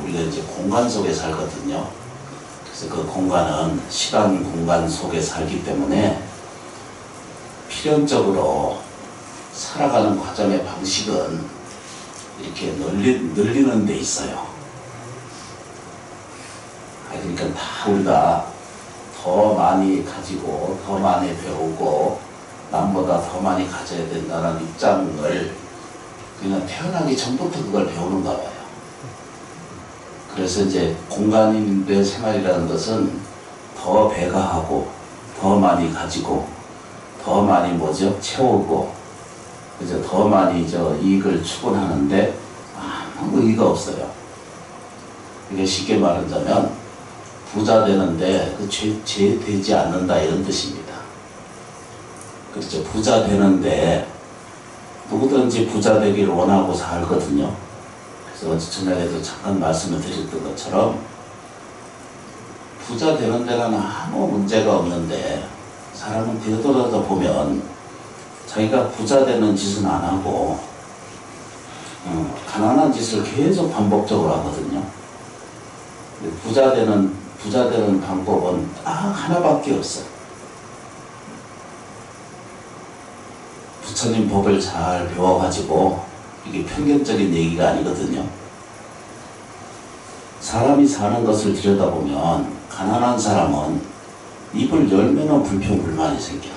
우리가 이제 공간 속에 살거든요. 그래서 그 공간은 시간 공간 속에 살기 때문에 필연적으로 살아가는 과정의 방식은 이렇게 늘리는 데 있어요. 그러니까 다 우리가 더 많이 가지고 더 많이 배우고 남보다 더 많이 가져야 된다는 입장을 그냥 태어나기 전부터 그걸 배우는가 봐요. 그래서 이제 공간인의 생활이라는 것은 더 배가하고 더 많이 가지고 더 많이 채우고 그죠? 더 많이 이익을 추구하는데 아무 의의가 없어요. 이게 쉽게 말하자면 부자 되는데 죄 되지 않는다 이런 뜻입니다. 그렇죠. 부자 되는데 누구든지 부자 되기를 원하고 살거든요. 그래서 어제 전에도 잠깐 말씀을 드렸던 것처럼 부자 되는 데는 아무 문제가 없는데 사람은 되돌아서 보면 자기가 부자 되는 짓은 안 하고 가난한 짓을 계속 반복적으로 하거든요. 부자 되는 방법은 하나밖에 없어요. 부처님 법을 잘 배워가지고 이게 편견적인 얘기가 아니거든요. 사람이 사는 것을 들여다보면 가난한 사람은 입을 열면 불평불만이 생겨.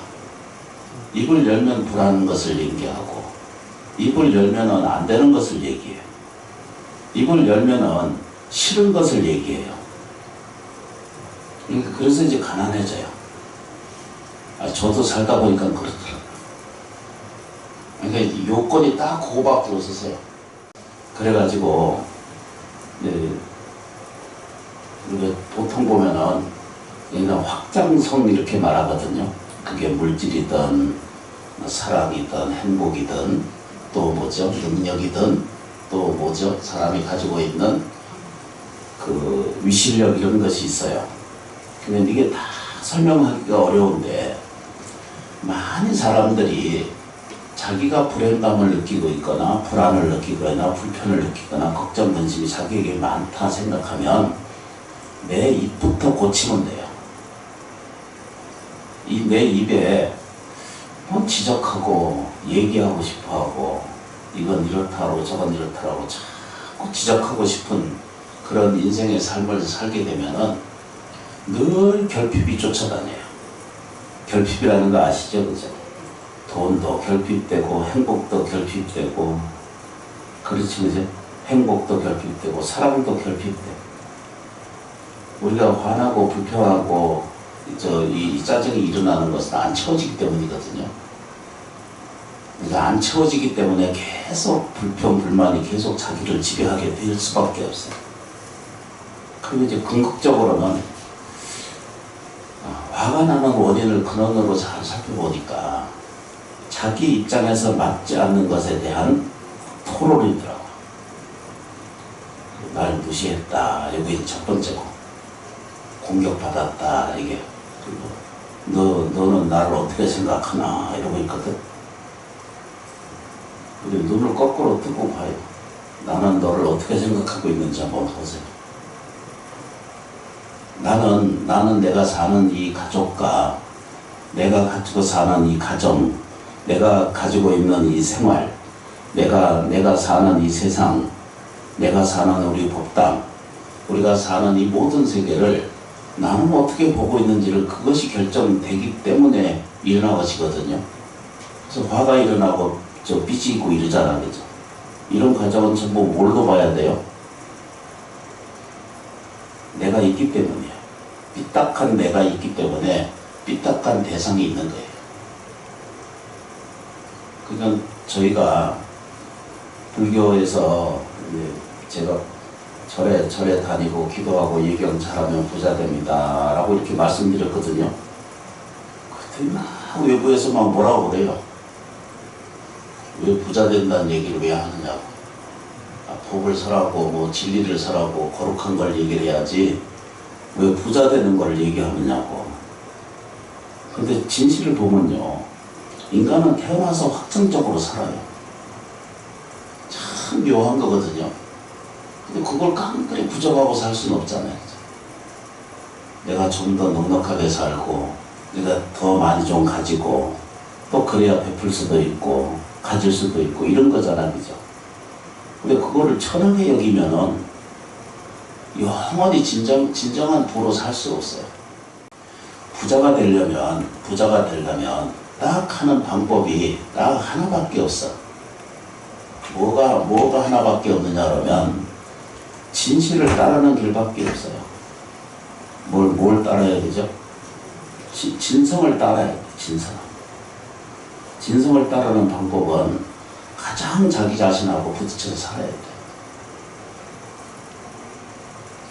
입을 열면 불하는 것을 얘기하고 입을 열면 안 되는 것을 얘기해요. 입을 열면 싫은 것을 얘기해요. 그래서 이제 가난해져요. 저도 살다 보니까 그렇더라고요. 그러니까 요건이 딱 그거밖에 없었어요. 그래가지고 우리가 보통 보면은 확장성 이렇게 말하거든요. 그게 물질이든 사랑이든 행복이든 또 능력이든 또 사람이 가지고 있는 그 위실력 이런 것이 있어요. 근데 이게 다 설명하기가 어려운데 많은 사람들이 자기가 불행감을 느끼고 있거나 불안을 느끼거나 불편을 느끼거나 걱정 근심이 자기에게 많다 생각하면 내 입부터 고치면 돼요. 이 내 입에 지적하고 얘기하고 싶어하고 이건 이렇다고 저건 이렇다고 자꾸 지적하고 싶은 그런 인생의 삶을 살게 되면은 늘 결핍이 쫓아다녀요. 결핍이라는 거 아시죠? 그죠? 돈도 결핍되고 행복도 결핍되고 그렇지 그죠? 행복도 결핍되고 사랑도 결핍되고 우리가 화나고 불평하고 이 짜증이 일어나는 것은 안 채워지기 때문이거든요. 그러니까 안 채워지기 때문에 계속 불평불만이 계속 자기를 지배하게 될 수밖에 없어요. 그리고 이제 궁극적으로는 화가 나는 원인을 근원으로 잘 살펴보니까 자기 입장에서 맞지 않는 것에 대한 토론이더라고. 날 무시했다. 여기 첫 번째고 공격받았다. 이게 그리고 너는 나를 어떻게 생각하나 이러고 있거든. 우리 눈을 거꾸로 뜨고 봐요. 나는 너를 어떻게 생각하고 있는지 한번 보세요. 나는 내가 사는 이 가족과 내가 가지고 사는 이 가정, 내가 가지고 있는 이 생활, 내가 사는 이 세상, 내가 사는 우리 법당, 우리가 사는 이 모든 세계를 나는 어떻게 보고 있는지를 그것이 결정되기 때문에 일어난 것이거든요. 그래서 화가 일어나고 빚이 있고 이러잖아, 그죠? 이런 과정은 전부 뭘로 봐야 돼요? 내가 있기 때문이에요. 삐딱한 내가 있기 때문에 삐딱한 대상이 있는 거예요. 그러니까 저희가 불교에서 제가 절에 다니고 기도하고 예경 잘하면 부자 됩니다 라고 이렇게 말씀드렸거든요. 그랬더니 막 외부에서 막 뭐라고 그래요. 왜 부자 된다는 얘기를 왜 하느냐고. 법을 설하고 진리를 설하고 거룩한 걸 얘기를 해야지 왜 부자 되는 걸 얘기하느냐고. 근데 진실을 보면요, 인간은 태어나서 확정적으로 살아요. 참 묘한 거거든요. 근데 그걸 깡그리 부정하고 살 수는 없잖아요. 내가 좀 더 넉넉하게 살고, 내가 더 많이 좀 가지고, 또 그래야 베풀 수도 있고, 가질 수도 있고, 이런 거잖아, 그죠? 근데 그거를 천하게 여기면은, 영원히 진정한 부로 살 수 없어요. 부자가 되려면 딱 하는 방법이 딱 하나밖에 없어. 뭐가 하나밖에 없느냐 그러면 진실을 따르는 길밖에 없어요. 뭘 따라야 되죠? 진성을 따라야 돼, 진성을 따르는 방법은 가장 자기 자신하고 부딪혀서 살아야 돼.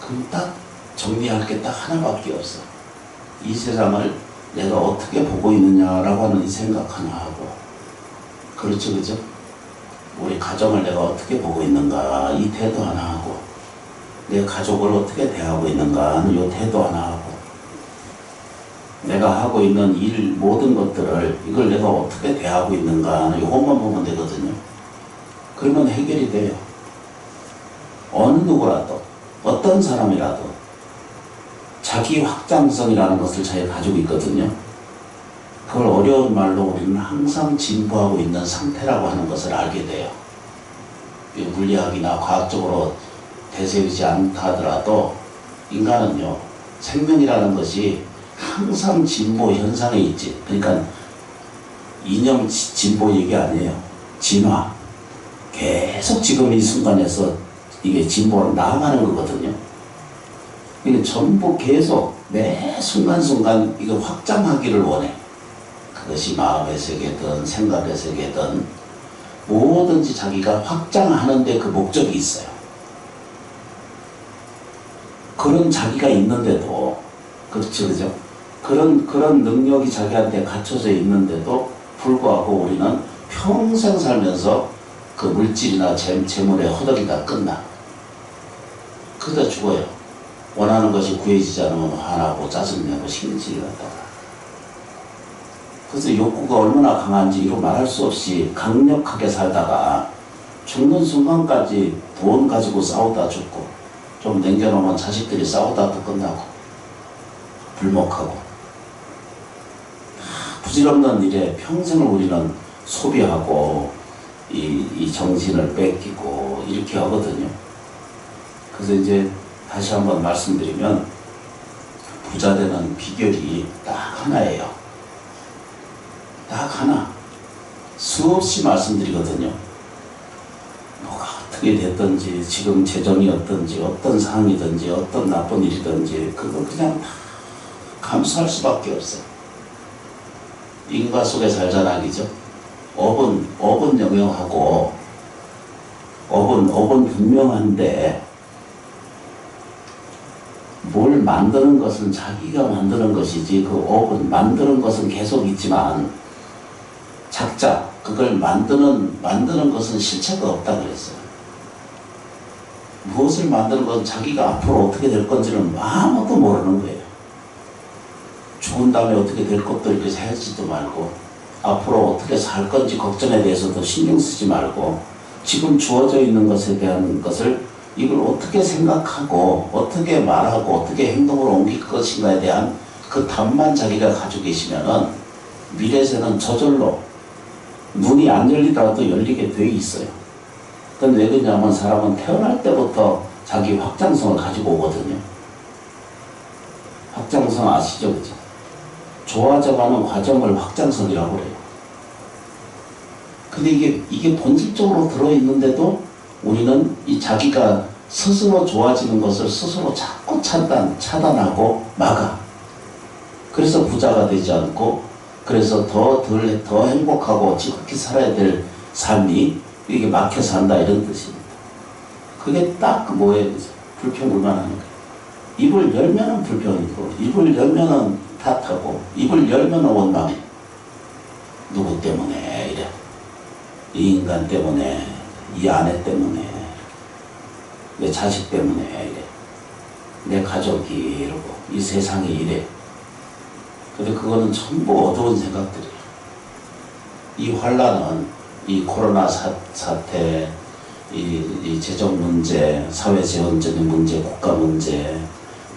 그럼 딱 정리할 게 딱 하나밖에 없어. 이 세상을 내가 어떻게 보고 있느냐라고 하는 이 생각 하나 하고, 그렇죠, 그죠? 우리 가정을 내가 어떻게 보고 있는가, 이 태도 하나 하고, 내 가족을 어떻게 대하고 있는가 하는 이 태도 하나 하고, 내가 하고 있는 일 모든 것들을 이걸 내가 어떻게 대하고 있는가 하는 이것만 보면 되거든요. 그러면 해결이 돼요. 어느 누구라도, 어떤 사람이라도 자기 확장성이라는 것을 자기가 가지고 있거든요. 그걸 어려운 말로 우리는 항상 진보하고 있는 상태라고 하는 것을 알게 돼요. 물리학이나 과학적으로 대세이지 않다 하더라도 인간은요, 생명이라는 것이 항상 진보 현상에 있지. 그러니까 이념 진보 얘기 아니에요. 진화. 계속 지금 이 순간에서 이게 진보로 나아가는 거거든요. 이게 전부 계속 매 순간순간 이거 확장하기를 원해. 그것이 마음의 세계든 생각의 세계든 뭐든지 자기가 확장하는데 그 목적이 있어요. 그런 자기가 있는데도, 그렇죠, 그죠? 그런 능력이 자기한테 갖춰져 있는데도 불구하고 우리는 평생 살면서 그 물질이나 재물에 허덕이다 끝나. 그러다 죽어요. 원하는 것이 구해지지 않으면 화나고 짜증내고 신경질이 났다가. 그래서 욕구가 얼마나 강한지 이루 말할 수 없이 강력하게 살다가 죽는 순간까지 돈 가지고 싸우다 죽고, 좀 남겨놓으면 자식들이 싸우다 또 끝나고 불목하고, 부질없는 일에 평생을 우리는 소비하고 이 정신을 뺏기고 이렇게 하거든요. 그래서 이제 다시 한번 말씀드리면 부자 되는 비결이 딱 하나예요. 딱 하나. 수없이 말씀드리거든요. 뭐가 어떻게 됐든지, 지금 재정이 어떤지, 어떤 상황이든지, 어떤 나쁜 일이든지 그거 그냥 다 감수할 수밖에 없어요. 인과 속에 살잖아, 그죠? 업은 영영하고 업은 분명한데 뭘 만드는 것은 자기가 만드는 것이지, 그 업은 만드는 것은 계속 있지만 작자, 그걸 만드는 것은 실체가 없다 그랬어요. 무엇을 만드는 것은 자기가 앞으로 어떻게 될 건지는 아무것도 모르는 거예요. 죽은 다음에 어떻게 될 것도 이렇게 살지도 말고, 앞으로 어떻게 살 건지 걱정에 대해서도 신경 쓰지 말고, 지금 주어져 있는 것에 대한 것을 이걸 어떻게 생각하고 어떻게 말하고 어떻게 행동으로 옮길 것인가에 대한 그 답만 자기가 가지고 계시면은 미래세는 저절로 문이 안 열리더라도 열리게 돼 있어요. 그건 왜 그러냐면 사람은 태어날 때부터 자기 확장성을 가지고 오거든요. 확장성 아시죠? 그죠? 좋아져가는 과정을 확장성이라고 그래요. 근데 이게 본질적으로 들어있는데도 우리는 이 자기가 스스로 좋아지는 것을 스스로 자꾸 차단하고 막아. 그래서 부자가 되지 않고, 그래서 더 행복하고 지극히 살아야 될 삶이 이게 막혀 산다, 이런 뜻입니다. 그게 딱 뭐예요? 불평불만하는 거예요. 입을 열면은 불평이고, 입을 열면은 탓하고, 입을 열면은 원망해. 누구 때문에 이래? 이 인간 때문에, 이 아내 때문에, 내 자식 때문에 이래, 내 가족이 이러고, 이 세상이 이래. 근데 그거는 전부 어두운 생각들이에요. 이 환란은, 이 코로나 사태, 이 재정 문제, 사회 재원적인 문제, 국가 문제,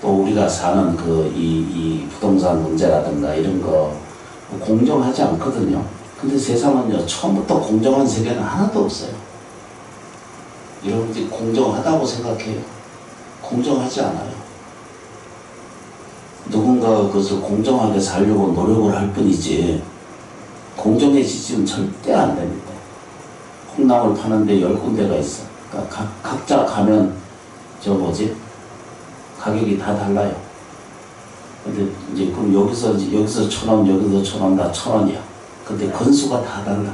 또 우리가 사는 이 부동산 문제라든가 이런 거 공정하지 않거든요. 근데 세상은요, 처음부터 공정한 세계는 하나도 없어요. 여러분들이 공정하다고 생각해요? 공정하지 않아요. 누군가 그것을 공정하게 살려고 노력을 할 뿐이지 공정해지지는 절대 안 됩니다. 콩나물 파는데 10군데가 있어. 그러니까 각자 가면 가격이 다 달라요. 근데 이제 그럼 여기서 1,000원, 여기서 1,000원, 다 1,000원이야. 근데 건수가 다 달라.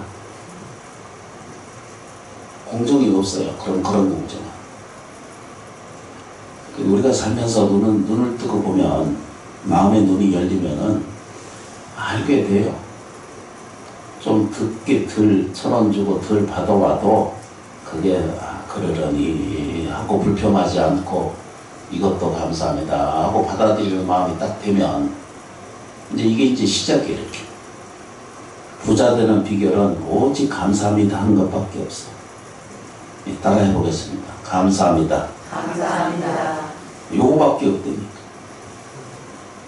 공정이 없어요. 그런 공정은. 우리가 살면서 눈을 뜨고 보면, 마음의 눈이 열리면은 알게 돼요. 좀 듣기 덜 1,000원 주고 덜 받아와도 그게 그러려니 하고 불평하지 않고 이것도 감사합니다 하고 받아들이는 마음이 딱 되면 이게 시작이에요. 이렇게 부자 되는 비결은 오직 감사합니다 하는 것밖에 없어. 따라해 보겠습니다. 감사합니다. 감사합니다. 요거밖에 없다니까.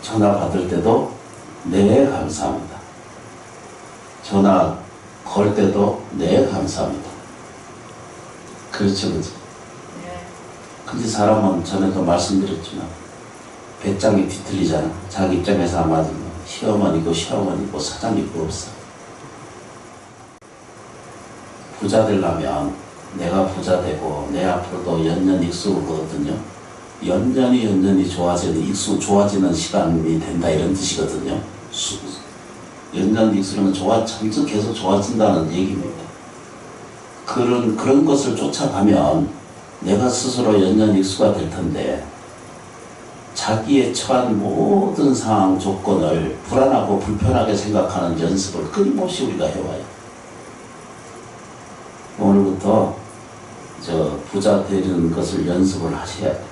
전화 받을 때도 네 감사합니다. 전화 걸 때도 네 감사합니다. 그렇죠, 그렇죠. 네. 근데 사람은 전에도 말씀드렸지만 배짱이 뒤틀리잖아. 자기 입장에서 안 맞으면 시어머니고 사장이고 없어. 부자 되려면 내가 부자 되고 내 앞으로도 연년 익수거든요. 연년이 좋아지는 시간이 된다 이런 뜻이거든요. 연년 익수는 점점 계속 좋아진다는 얘기입니다. 그런 것을 쫓아가면 내가 스스로 연년 익수가 될 텐데 자기의 처한 모든 상황 조건을 불안하고 불편하게 생각하는 연습을 끊임없이 우리가 해와요. 오늘부터 부자 되는 것을 연습을 하셔야 돼요.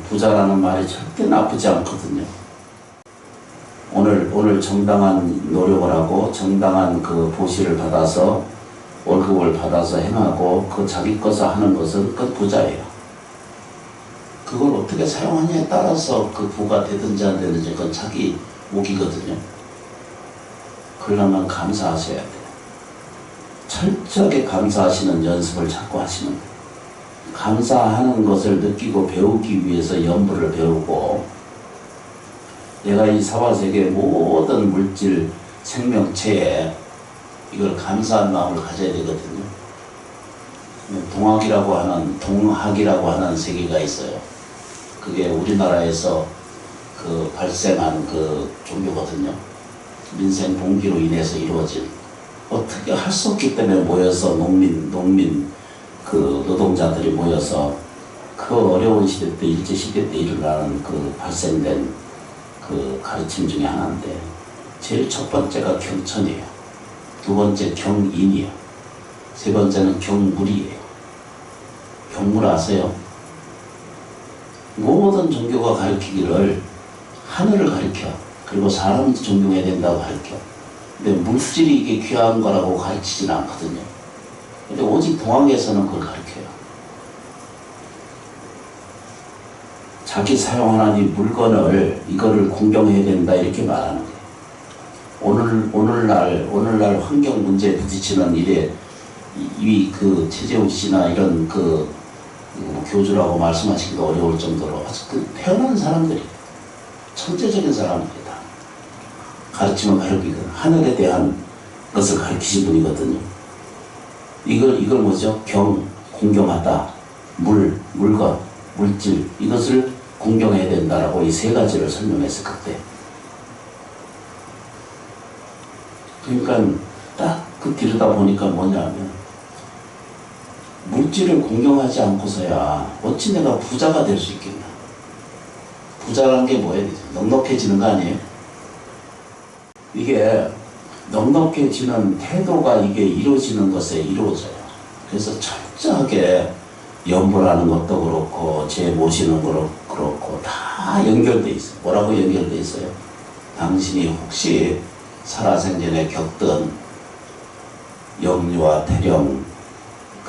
부자라는 말이 절대 나쁘지 않거든요. 오늘 정당한 노력을 하고 정당한 보시를 받아서 월급을 받아서 행하고 자기 것을 하는 것은 그 부자예요. 그걸 어떻게 사용하냐에 따라서 부가 되든지 안 되든지 그건 자기 몫이거든요. 그러려면 감사하셔야 돼요. 철저하게 감사하시는 연습을 자꾸 하시는 거예요. 감사하는 것을 느끼고 배우기 위해서 연부를 배우고 내가 이 사바세계 모든 물질 생명체에 이걸 감사한 마음을 가져야 되거든요. 동학이라고 하는 세계가 있어요. 그게 우리나라에서 발생한 종교거든요. 민생 봉기로 인해서 이루어진 어떻게 할 수 없기 때문에 모여서 농민 노동자들이 모여서 어려운 시대 때 일제시대 때 일어나는 발생된 가르침 중에 하나인데 제일 첫 번째가 경천이에요. 두 번째 경인이에요. 세 번째는 경물이에요. 경물 아세요? 모든 종교가 가르치기를 하늘을 가르쳐. 그리고 사람을 존경해야 된다고 가르쳐. 근데 물질이 이게 귀한 거라고 가르치진 않거든요. 근데 오직 동학에서는 그걸 가르쳐요. 자기 사용하는 이 물건을 이거를 공경해야 된다 이렇게 말하는 거예요. 오늘날 환경 문제에 부딪히는 일에 최재욱 씨나 이런 교주라고 말씀하시기도 어려울 정도로 아주 태어난 사람들이 천재적인 사람들이다. 가르치면 가르치거든. 하늘에 대한 것을 가르치신 분이거든요. 이걸 뭐죠? 공경하다. 물건, 물질, 이것을 공경해야 된다라고 이 세 가지를 설명했을 그때. 그러니까 딱 들여다보니까 뭐냐면 물질을 공경하지 않고서야 어찌 내가 부자가 될 수 있겠나. 부자라는 게 뭐예요? 넉넉해지는 거 아니에요? 이게 넉넉해지는 태도가 이게 이루어지는 것에 이루어져요. 그래서 철저하게 연보라는 것도 그렇고 제 모시는 것도 그렇고 다 연결돼 있어요. 뭐라고 연결돼 있어요? 당신이 혹시 살아생전에 겪던 영유아 태령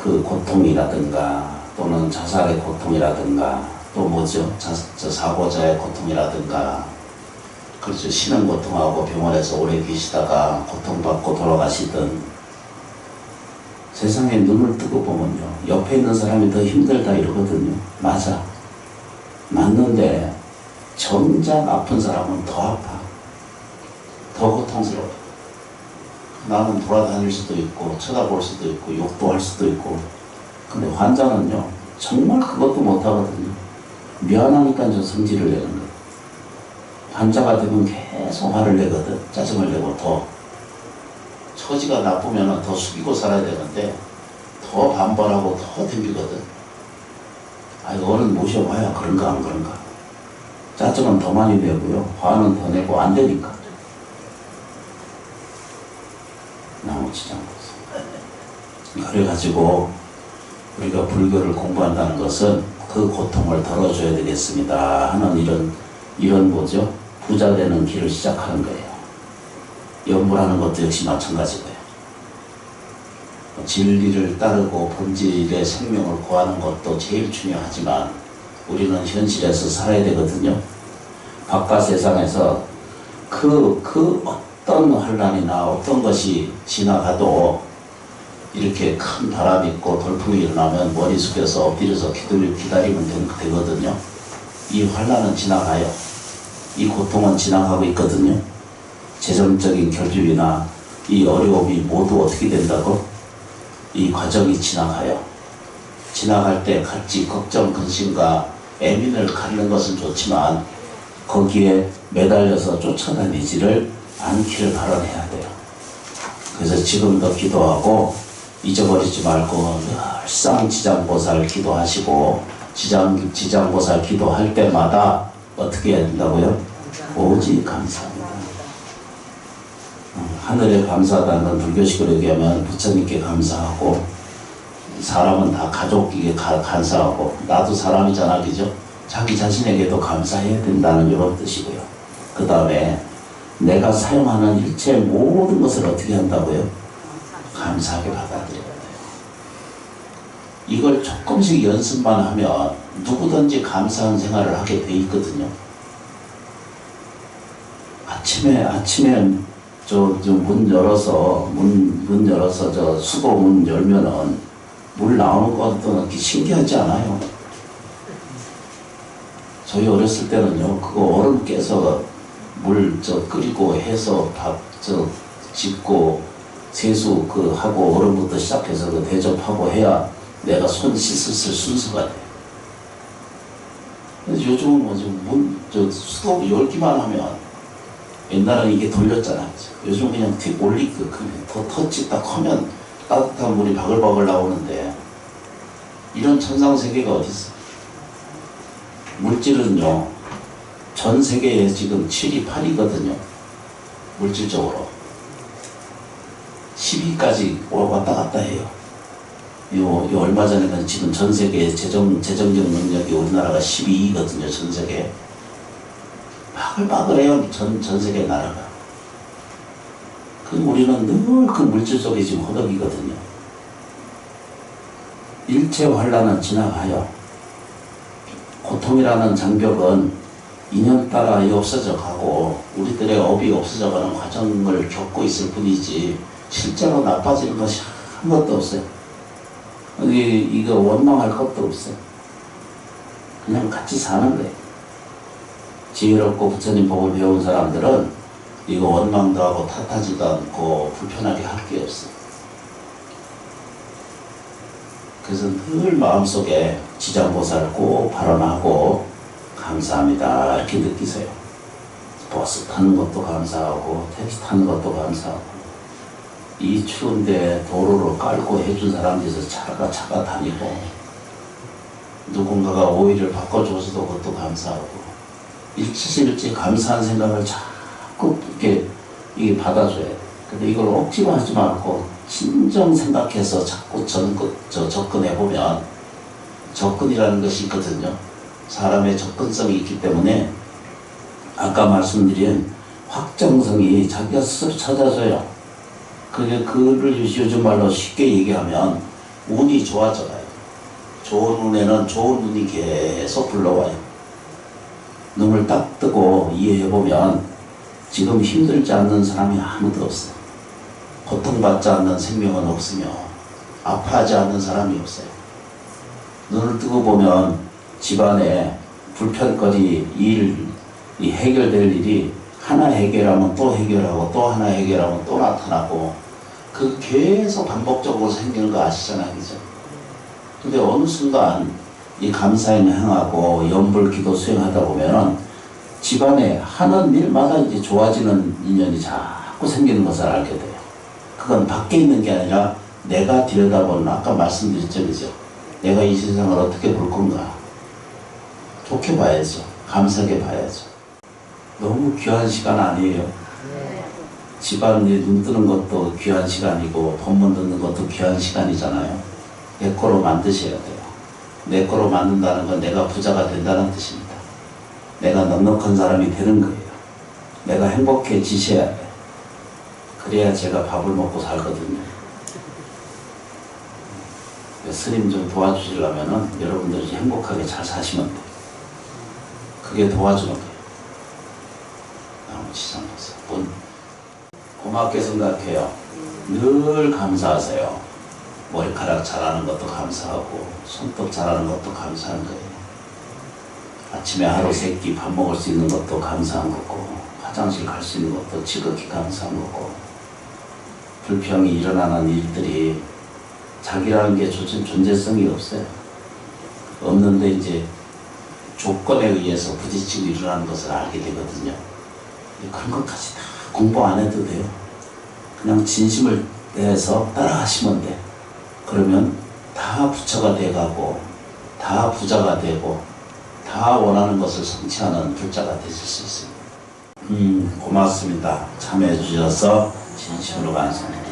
그 고통이라든가 또는 자살의 고통이라든가 또 뭐죠? 저 사고자의 고통이라든가 그렇죠. 신은 고통하고 병원에서 오래 계시다가 고통받고 돌아가시던 세상에 눈을 뜨고 보면요. 옆에 있는 사람이 더 힘들다 이러거든요. 맞아. 맞는데 정작 아픈 사람은 더 아파. 더 고통스러워. 나는 돌아다닐 수도 있고 쳐다볼 수도 있고 욕도 할 수도 있고 근데 환자는요. 정말 그것도 못하거든요. 미안하니까 저 성질을 내는 거예요. 환자가 되면 계속 화를 내거든. 짜증을 내고 더. 처지가 나쁘면 더 숙이고 살아야 되는데 더 반발하고 더 덤비거든. 아이고 어른 모셔봐야 그런가 안 그런가. 짜증은 더 많이 내고요. 화는 더 내고 안 되니까. 나머지지 않고. 그래가지고 우리가 불교를 공부한다는 것은 그 고통을 덜어줘야 되겠습니다 하는 이런 뭐죠? 부자 되는 길을 시작하는 거예요. 연불하는 것도 역시 마찬가지고요. 진리를 따르고 본질의 생명을 구하는 것도 제일 중요하지만 우리는 현실에서 살아야 되거든요. 바깥 세상에서 그 어떤 환란이나 어떤 것이 지나가도 이렇게 큰 바람이 있고 돌풍이 일어나면 머리 숙여서 엎드려서 기다리면 되거든요. 이 환란은 지나가요. 이 고통은 지나가고 있거든요. 재정적인 결핍이나 이 어려움이 모두 어떻게 된다고? 이 과정이 지나가요. 지나갈 때 같이 걱정, 근심과 애민을 갖는 것은 좋지만 거기에 매달려서 쫓아다니지를 않기를 발언해야 돼요. 그래서 지금도 기도하고 잊어버리지 말고 늘상 지장보살 기도하시고 지장보살 기도할 때마다 어떻게 해야 된다고요? 오직 감사합니다. 하늘에 감사하다는 건 불교식으로 얘기하면 부처님께 감사하고 사람은 다 가족에게 감사하고 나도 사람이잖아 그죠? 자기 자신에게도 감사해야 된다는 이런 뜻이고요. 그 다음에 내가 사용하는 일체 모든 것을 어떻게 한다고요? 감사하게 받아들여야 돼요. 이걸 조금씩 연습만 하면 누구든지 감사한 생활을 하게 돼 있거든요. 아침에 문 열어서 저 수도 문 열면은 물 나오는 것도 그렇게 신기하지 않아요. 저희 어렸을 때는요, 그거 얼음 깨서 물 끓이고 해서 밥 짓고 세수 하고 얼음부터 시작해서 대접하고 해야 내가 손 씻었을 순서가 돼. 그래서 요즘은 뭐지 수도 열기만 하면 옛날에는 이게 돌렸잖아. 요즘 그냥 올리고 더 터치 딱 하면 따뜻한 물이 바글바글 나오는데 이런 천상세계가 어디 있어? 물질은요 전 세계에 지금 7위, 8위거든요. 물질적으로 10위까지 왔다 갔다 해요. 요 얼마 전에는 지금 전 세계 재정적 능력이 우리나라가 12위거든요. 전 세계. 바글바글해요. 전 세계 나라가. 그럼 우리는 늘 그 물질 속에 지금 허덕이거든요. 일체 환란은 지나가요. 고통이라는 장벽은 인연 따라 없어져 가고 우리들의 업이 없어져 가는 과정을 겪고 있을 뿐이지 실제로 나빠지는 것이 아무것도 없어요. 이거 원망할 것도 없어요. 그냥 같이 사는 거예요. 지혜롭고 부처님 법을 배운 사람들은 이거 원망도 하고 탓하지도 않고 불편하게 할 게 없어요. 그래서 늘 마음속에 지장보살 꼭 발언하고 감사합니다 이렇게 느끼세요. 버스 타는 것도 감사하고 택시 타는 것도 감사하고 이 추운데 도로를 깔고 해준 사람들에서 차가 다니고 누군가가 오일을 바꿔줘서도 그것도 감사하고 일치일치 감사한 생각을 자꾸 이게 받아줘야 돼. 근데 이걸 억지로 하지 말고 진정 생각해서 자꾸 접근해보면 접근이라는 것이 있거든요. 사람의 접근성이 있기 때문에 아까 말씀드린 확정성이 자기가 스스로 찾아져요. 그를 요즘 말로 쉽게 얘기하면 운이 좋아져가요. 좋은 운에는 좋은 운이 계속 불러와요. 눈을 딱 뜨고 이해해보면 지금 힘들지 않는 사람이 아무도 없어요. 고통받지 않는 생명은 없으며 아파하지 않는 사람이 없어요. 눈을 뜨고 보면 집안에 불편거리, 일이 해결될 일이 하나 해결하면 또 해결하고 또 하나 해결하면 또 나타나고 그 계속 반복적으로 생기는 거 아시잖아요. 그죠? 근데 어느 순간 이 감사행 행하고 연불기도 수행하다 보면은 집안에 하는 일마다 이제 좋아지는 인연이 자꾸 생기는 것을 알게 돼요. 그건 밖에 있는 게 아니라 내가 들여다보는, 아까 말씀드렸죠, 그죠? 내가 이 세상을 어떻게 볼 건가? 좋게 봐야죠. 감사하게 봐야죠. 너무 귀한 시간 아니에요? 네. 집안에 눈 뜨는 것도 귀한 시간이고 법문 듣는 것도 귀한 시간이잖아요. 내 거로 만드셔야 돼요. 내 거로 만든다는 건 내가 부자가 된다는 뜻입니다. 내가 넉넉한 사람이 되는 거예요. 내가 행복해지셔야 돼. 그래야 제가 밥을 먹고 살거든요. 스님 좀 도와주시려면은 여러분들이 행복하게 잘 사시면 돼요. 그게 도와주는 거예요. 지상에서 고맙게 생각해요. 늘 감사하세요. 머리카락 자라는 것도 감사하고 손톱 자라는 것도 감사한 거예요. 아침에 하루 세 끼 밥 먹을 수 있는 것도 감사한 거고 화장실 갈 수 있는 것도 지극히 감사한 거고 불평이 일어나는 일들이 자기라는 게 존재성이 없어요. 없는데 이제 조건에 의해서 부딪히고 일어나는 것을 알게 되거든요. 그런 것까지 다 공부 안 해도 돼요. 그냥 진심을 내서 따라 하시면 돼. 그러면 다 부처가 돼가고 다 부자가 되고 다 원하는 것을 성취하는 불자가 되실 수 있습니다. 고맙습니다. 참여해 주셔서 진심으로 감사합니다.